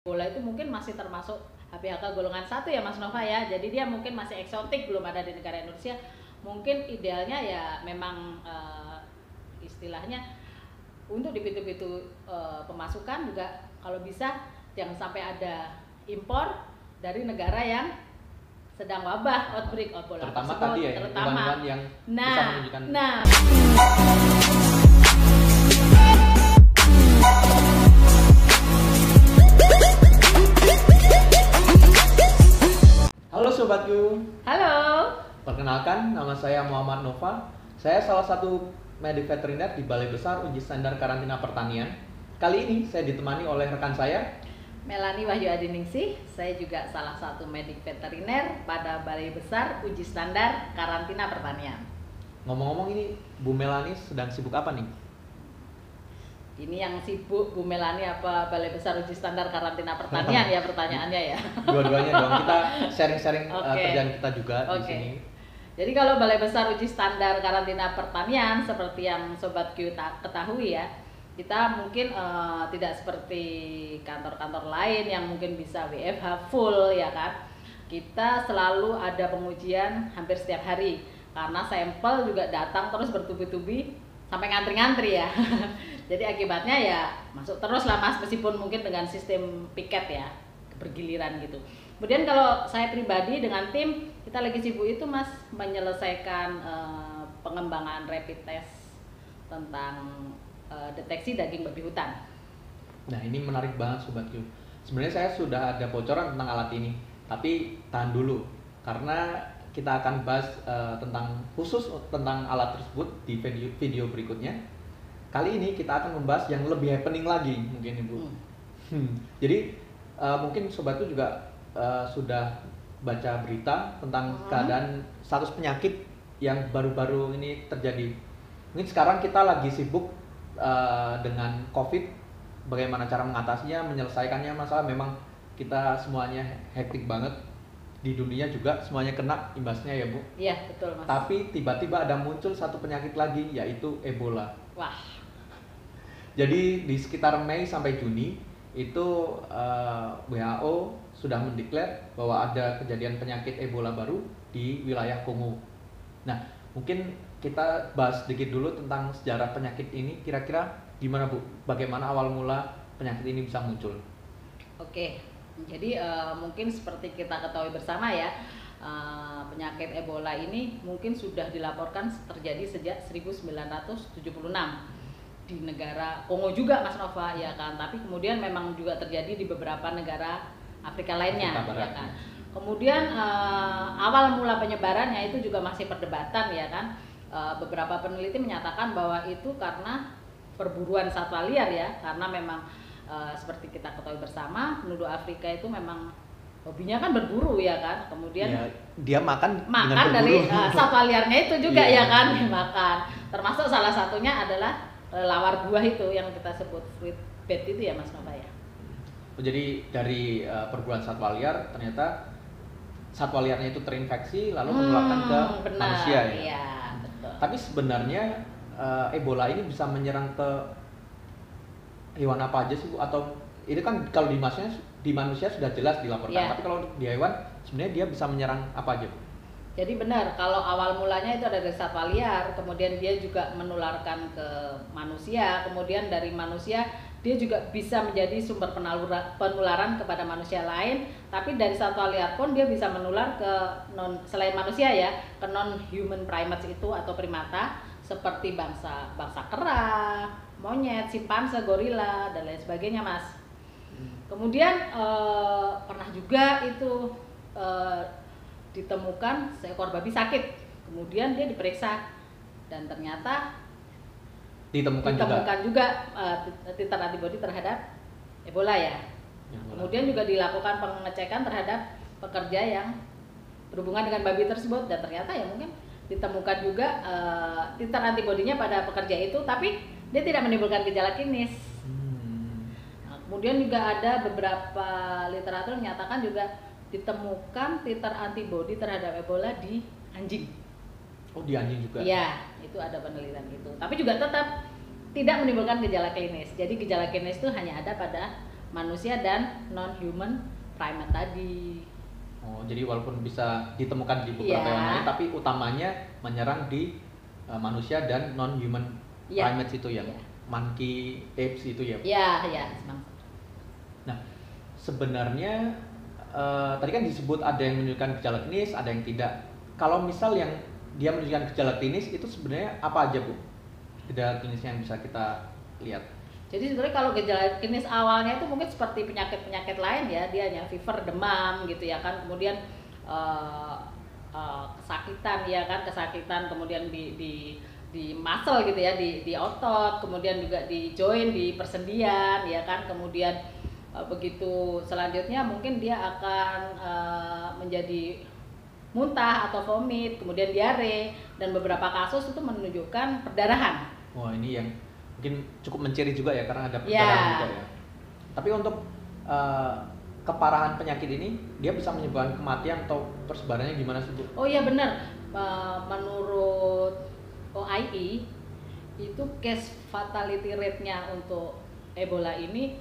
Bola itu mungkin masih termasuk HPHK golongan 1 ya Mas Nova ya. Jadi dia mungkin masih eksotik, belum ada di negara Indonesia. Mungkin idealnya ya memang istilahnya untuk di pintu-pintu pemasukan juga kalau bisa jangan sampai ada impor dari negara yang sedang wabah outbreak bola terutama tersebut, tadi ya, terutama yang bisa menunjukkan. Halo Sobatku. Halo. Perkenalkan, nama saya Muhammad Nova. Saya salah satu medik veteriner di Balai Besar Uji Standar Karantina Pertanian. Kali ini saya ditemani oleh rekan saya Melani Wahyu Adiningsih. Saya juga salah satu medik veteriner pada Balai Besar Uji Standar Karantina Pertanian. Ngomong-ngomong, ini Bu Melani sedang sibuk apa nih? Ini yang sibuk Bu Melani apa Balai Besar Uji Standar Karantina Pertanian ya pertanyaannya ya? Dua-duanya dong, kita sharing-sharing Okay. kerjaan kita juga di sini. Jadi kalau Balai Besar Uji Standar Karantina Pertanian seperti yang Sobat Q ketahui ya, kita mungkin tidak seperti kantor-kantor lain yang mungkin bisa WFH full ya kan. Kita selalu ada pengujian hampir setiap hari karena sampel juga datang terus bertubi-tubi sampai ngantri-ngantri ya. Jadi akibatnya ya masuk terus lah Mas, meskipun mungkin dengan sistem piket ya, bergiliran gitu. Kemudian kalau saya pribadi dengan tim, kita lagi sibuk itu Mas menyelesaikan pengembangan rapid test tentang deteksi daging babi hutan. Nah, ini menarik banget Sobat Q. Sebenarnya saya sudah ada bocoran tentang alat ini, tapi tahan dulu karena kita akan bahas khusus tentang alat tersebut di video berikutnya. Kali ini kita akan membahas yang lebih happening lagi mungkin Ibu. Jadi mungkin Sobat Q juga sudah baca berita tentang keadaan status penyakit yang baru-baru ini terjadi. Mungkin sekarang kita lagi sibuk dengan COVID, bagaimana cara mengatasinya, menyelesaikannya. Masalah memang kita semuanya hektik banget, di dunia juga semuanya kena imbasnya ya Bu. Iya betul Mas. Tapi tiba-tiba ada muncul satu penyakit lagi, yaitu Ebola. Wah. Jadi di sekitar Mei sampai Juni itu WHO sudah mendeklar bahwa ada kejadian penyakit Ebola baru di wilayah Kongo. Nah, mungkin kita bahas sedikit dulu tentang sejarah penyakit ini. Kira-kira gimana Bu? Bagaimana awal mula penyakit ini bisa muncul? Oke, jadi mungkin seperti kita ketahui bersama ya, penyakit Ebola ini mungkin sudah dilaporkan terjadi sejak 1976 di negara Kongo juga Mas Nova ya kan, tapi kemudian memang juga terjadi di beberapa negara Afrika lainnya ya kan. Kemudian awal mula penyebarannya itu juga masih perdebatan ya kan. Beberapa peneliti menyatakan bahwa itu karena perburuan satwa liar ya, karena memang seperti kita ketahui bersama penduduk Afrika itu memang hobinya kan berburu ya kan. Kemudian ya, dia makan dari satwa liarnya itu juga ya kan makan. Termasuk salah satunya adalah lawar buah itu yang kita sebut fruit bat itu ya Mas Nova ya. Jadi dari perburuan satwa liar ternyata satwa liarnya itu terinfeksi lalu menularkan ke manusia ya. Iya, betul. Tapi sebenarnya Ebola ini bisa menyerang ke hewan apa aja sih Bu? Atau ini kan kalau di manusia sudah jelas dilaporkan, tapi kalau di hewan sebenarnya dia bisa menyerang apa aja Bu? Jadi benar, kalau awal mulanya itu ada dari satwa liar, kemudian dia juga menularkan ke manusia, kemudian dari manusia dia juga bisa menjadi sumber penularan kepada manusia lain, tapi dari satwa liar pun dia bisa menular ke selain manusia ya, ke non human primates itu atau primata seperti bangsa kera, monyet, simpanse, gorila dan lain sebagainya Mas. Kemudian pernah juga itu ditemukan seekor babi sakit, kemudian dia diperiksa dan ternyata ditemukan juga titer antibodi terhadap Ebola ya. Kemudian juga dilakukan pengecekan terhadap pekerja yang berhubungan dengan babi tersebut dan ternyata ya mungkin ditemukan juga titer antibodinya pada pekerja itu, tapi dia tidak menimbulkan gejala klinis. Nah, kemudian juga ada beberapa literatur menyatakan juga ditemukan titer antibodi terhadap Ebola di anjing. Oh, di anjing juga? Iya, itu ada penelitian itu. Tapi juga tetap tidak menimbulkan gejala klinis. Jadi gejala klinis itu hanya ada pada manusia dan non-human primate tadi. Oh, jadi walaupun bisa ditemukan di beberapa Iya. hewan lain, tapi utamanya menyerang di manusia dan non-human Iya. primates itu ya, Iya. monkey, apes itu ya. Ya, Bang. Nah, sebenarnya tadi kan disebut ada yang menunjukkan gejala klinis, ada yang tidak. Kalau misal yang dia menunjukkan gejala klinis itu sebenarnya apa aja, Bu? Gejala klinisnya yang bisa kita lihat. Jadi sebenarnya kalau gejala klinis awalnya itu mungkin seperti penyakit-penyakit lain ya, dia hanya fever, demam gitu ya kan, kemudian kesakitan ya kan, kesakitan kemudian di muscle gitu ya, di otot, kemudian juga di joint, di persendian ya kan, kemudian begitu selanjutnya mungkin dia akan menjadi muntah atau vomit, kemudian diare, dan beberapa kasus itu menunjukkan perdarahan. Wah, ini yang mungkin cukup menciri juga ya karena ada Ya. perdarahan juga ya. Tapi untuk keparahan penyakit ini dia bisa menyebabkan kematian atau persebarannya gimana sih, Bu? Oh iya benar, menurut OIE itu case fatality rate-nya untuk Ebola ini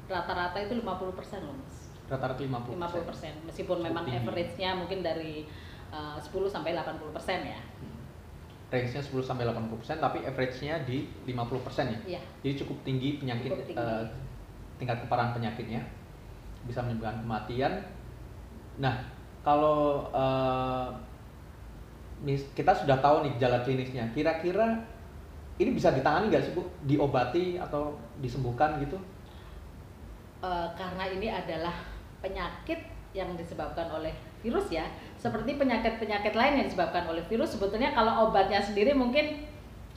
rata-rata itu 50% loh Mas. Rata-rata 50%. 50%, meskipun memang Tinggi. average-nya mungkin dari 10 sampai 80% ya. Range-nya 10 sampai 80%, tapi average-nya di 50% ya. Iya. Jadi cukup tinggi penyakit, Cukup tinggi. tingkat keparahan penyakitnya, bisa menyebabkan kematian. Nah, kalau kita sudah tahu nih gejala klinisnya, kira-kira ini bisa ditangani nggak sih, Bu? Diobati atau disembuhkan gitu? Karena ini adalah penyakit yang disebabkan oleh virus ya, seperti penyakit-penyakit lain yang disebabkan oleh virus, sebetulnya kalau obatnya sendiri mungkin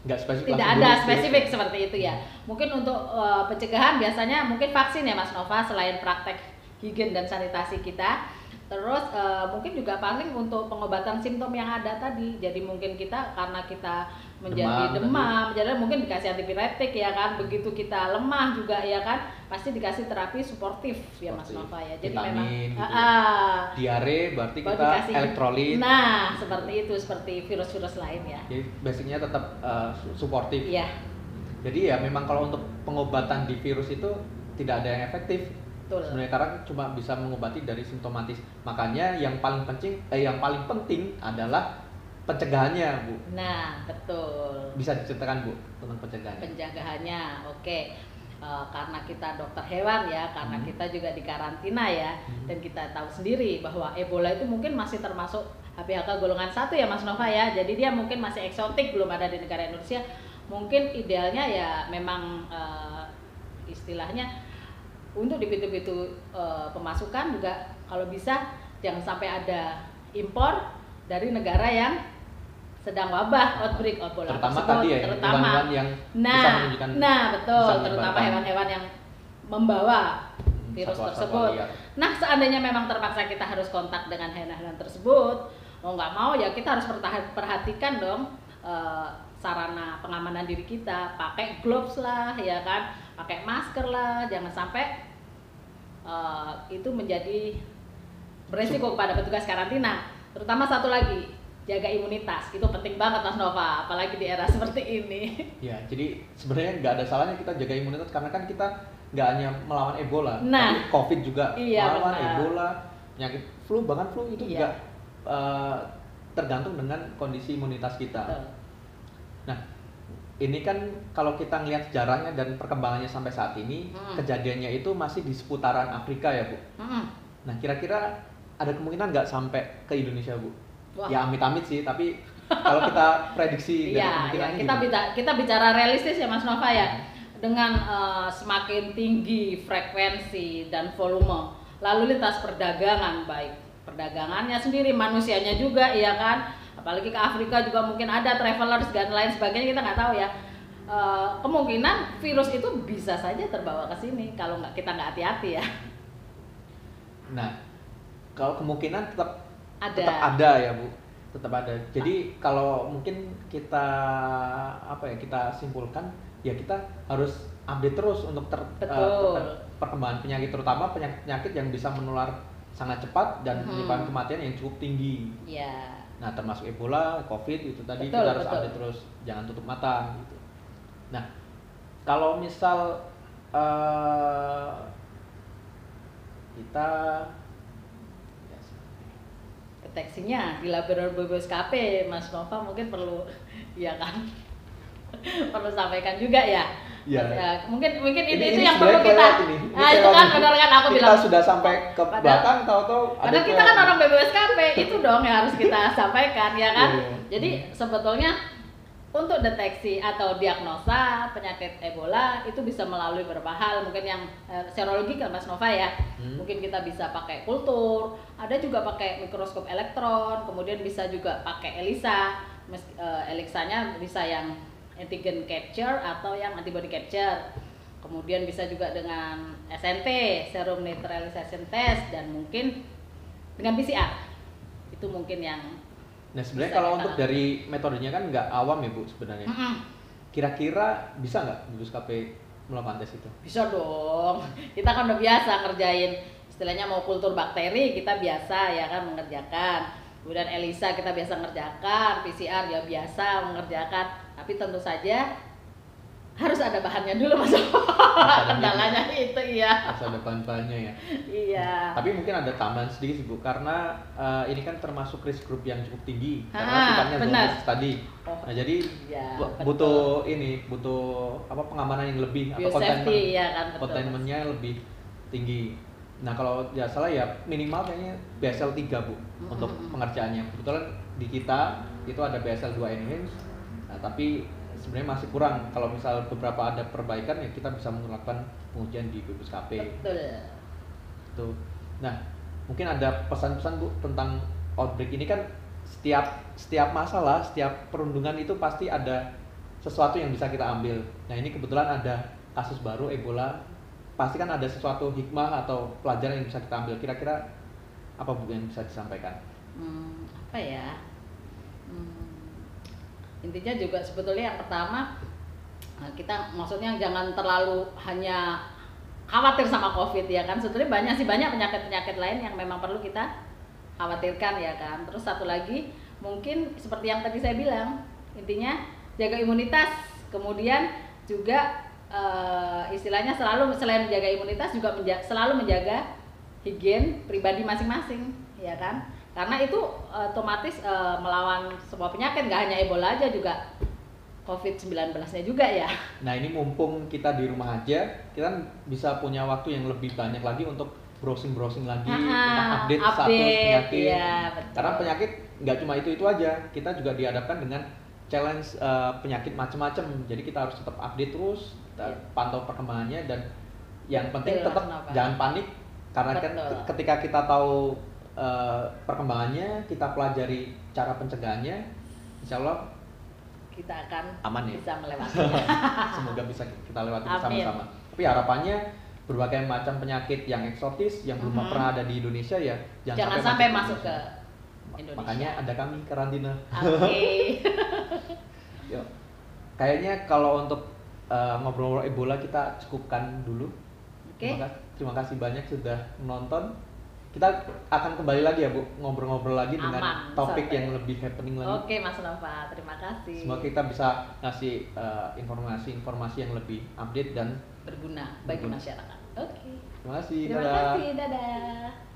Nggak spesifik, tidak langsung ada bunuh spesifik virus. seperti itu ya. Mungkin untuk pencegahan biasanya mungkin vaksin ya Mas Nova, selain praktek higien dan sanitasi kita. Terus mungkin juga paling untuk pengobatan simptom yang ada tadi. Jadi mungkin kita karena kita menjadi demam, jadi mungkin dikasih antipiretik ya kan. Begitu kita lemah juga ya kan, pasti dikasih terapi suportif ya Mas Nova ya. Jadi vitamin, memang gitu ya. Diare berarti baru kita dikasih- elektrolit. Nah, seperti itu, seperti virus-virus lain ya. Jadi basicnya tetap suportif. Iya. Jadi ya memang kalau untuk pengobatan di virus itu tidak ada yang efektif. Betul. Sebenarnya karena cuma bisa mengobati dari simptomatis. Makanya yang paling penting adalah pencegahannya, Bu. Nah, betul. Bisa diceritakan, Bu, tentang pencegahannya? Pencegahannya, oke. Karena kita dokter hewan ya, karena kita juga di karantina ya, dan kita tahu sendiri bahwa Ebola itu mungkin masih termasuk HPHK golongan 1 ya Mas Nova ya. Jadi dia mungkin masih eksotik, belum ada di negara Indonesia. Mungkin idealnya ya memang istilahnya untuk di pintu-pintu pemasukan juga kalau bisa jangan sampai ada impor dari negara yang sedang wabah outbreak Ebola Terutama tersebut, tadi ya, hewan-hewan yang bisa menunjukkan, betul, bisa terutama menyebarkan hewan-hewan yang membawa virus satwa-satwa tersebut. liar. Nah, seandainya memang terpaksa kita harus kontak dengan hewan-hewan tersebut, mau nggak mau ya kita harus perhatikan dong sarana pengamanan diri kita, pakai gloves lah ya kan, pakai masker lah, jangan sampai itu menjadi beresiko kepada petugas karantina. Terutama satu lagi, jaga imunitas, itu penting banget Mas Nova, apalagi di era seperti ini. Ya, jadi sebenarnya nggak ada salahnya kita jaga imunitas karena kan kita nggak hanya melawan Ebola, Nah, tapi COVID juga iya, melawan benar. Ebola, penyakit flu, bahkan flu itu Iya. juga tergantung dengan kondisi imunitas kita. Betul. Nah, ini kan kalau kita ngelihat sejarahnya dan perkembangannya sampai saat ini, kejadiannya itu masih di seputaran Afrika ya, Bu. Nah, kira-kira ada kemungkinan nggak sampai ke Indonesia, Bu? Wah. Ya amit-amit sih, tapi kalau kita prediksi dari Iya, kemungkinannya kita gimana? kita bicara realistis ya Mas Nova ya. Dengan semakin tinggi frekuensi dan volume lalu lintas perdagangan, baik perdagangannya sendiri, manusianya juga ya kan. Apalagi ke Afrika juga mungkin ada travelers dan lain sebagainya, kita nggak tahu ya. Kemungkinan virus itu bisa saja terbawa ke sini kalau kita nggak hati-hati ya. Nah, kalau kemungkinan tetap Ada. ada ya, Bu. Tetap ada. Jadi kalau mungkin kita kita simpulkan ya kita harus update terus untuk Betul. perkembangan penyakit, terutama penyakit yang bisa menular sangat cepat dan menyebabkan kematian yang cukup tinggi. Ya. Nah, termasuk Ebola, COVID itu tadi Betul, kita harus betul. update terus, jangan tutup mata gitu. Nah, kalau misal eh kita ya, Deteksinya di laboratorium BPSKP, Mas Nova mungkin perlu, ya kan, perlu sampaikan juga ya. Iya. Ya, mungkin itu ini yang perlu sebenarnya kita. kelewat ini. Nah itu kan benar kan aku kita bilang. sudah sampai ke Padahal- belakang, tahu-tahu ada Padahal kita kan orang BPSKP, itu dong yang harus kita sampaikan ya kan. Iya. Jadi sebetulnya untuk deteksi atau diagnosa penyakit Ebola itu bisa melalui beberapa hal, mungkin yang serologi kan Mas Nova ya. Mungkin kita bisa pakai kultur, ada juga pakai mikroskop elektron, kemudian bisa juga pakai ELISA. ELISA-nya bisa yang antigen capture atau yang antibody capture. Kemudian bisa juga dengan SNT, serum neutralization test, dan mungkin dengan PCR. Itu mungkin yang Nah sebenarnya bisa kalau kita untuk lakukan. dari metodenya kan nggak awam ya Bu sebenarnya. Kira-kira bisa nggak BPSKP melakukan tes itu? Bisa dong. Kita kan udah biasa ngerjain istilahnya mau kultur bakteri kita biasa ya kan mengerjakan. Kemudian ELISA kita biasa ngerjakan, PCR ya biasa mengerjakan. Tapi tentu saja harus ada bahannya dulu Mas. Kendalanya itu iya. Harus ada bahan-bahannya ya. Iya. Tapi mungkin ada tambahan sedikit sih Bu, karena ini kan termasuk risk group yang cukup tinggi karena Ah, sifatnya benar. zoonosis tadi. Oh, Nah jadi iya, butuh apa pengamanan yang lebih atau Biosafety ya kan betul. containmentnya lebih tinggi. Nah kalau ya salah ya minimal kayaknya BSL 3 Bu untuk pengerjaannya. Kebetulan di kita itu ada BSL 2 enhanced, nah, tapi sebenarnya masih kurang. Kalau misal beberapa ada perbaikan ya kita bisa melakukan pengujian di BPSKP. Betul. Tuh. Nah, mungkin ada pesan-pesan Bu tentang outbreak ini kan setiap masalah, setiap perundungan itu pasti ada sesuatu yang bisa kita ambil. Nah, ini kebetulan ada kasus baru Ebola, pasti kan ada sesuatu hikmah atau pelajaran yang bisa kita ambil. Kira-kira apa Bu yang bisa disampaikan? Apa ya? Intinya juga sebetulnya yang pertama kita maksudnya jangan terlalu hanya khawatir sama COVID ya kan. Sebetulnya banyak penyakit-penyakit lain yang memang perlu kita khawatirkan ya kan. Terus satu lagi mungkin seperti yang tadi saya bilang, intinya jaga imunitas, kemudian juga istilahnya selalu selain menjaga imunitas juga selalu menjaga higien pribadi masing-masing ya kan. Karena itu otomatis melawan semua penyakit, nggak hanya Ebola aja, juga COVID-19-nya juga ya. Nah, ini mumpung kita di rumah aja, kita bisa punya waktu yang lebih banyak lagi untuk browsing lagi tentang update status penyakit. Iya, betul. Karena penyakit nggak cuma itu aja, kita juga dihadapkan dengan challenge penyakit macam-macam. Jadi kita harus tetap update terus, kita pantau perkembangannya, dan yang penting Betul, tetap kenapa? jangan panik karena kan Betul. ketika kita tahu perkembangannya, kita pelajari cara pencegahannya, insya Allah Kita akan aman ya. bisa melewati. Semoga bisa kita lewati Amin. bersama-sama. Tapi harapannya berbagai macam penyakit yang eksotis yang belum pernah ada di Indonesia ya Jangan sampai ke masuk ke Indonesia. Indonesia. Makanya ada kami karantina. Oke. Yuk. Kayaknya kalau untuk ngobrol-ngobrol Ebola kita cukupkan dulu. Oke. Terima kasih banyak sudah menonton. Kita akan kembali lagi ya Bu, ngobrol-ngobrol lagi dengan Aman, topik santai. yang lebih happening lagi. Oke Mas Nova, terima kasih. Semoga kita bisa ngasih informasi-informasi yang lebih update dan Berguna bagi Berguna. masyarakat. Oke. terima kasih. Terima Dadah. kasih, dadah.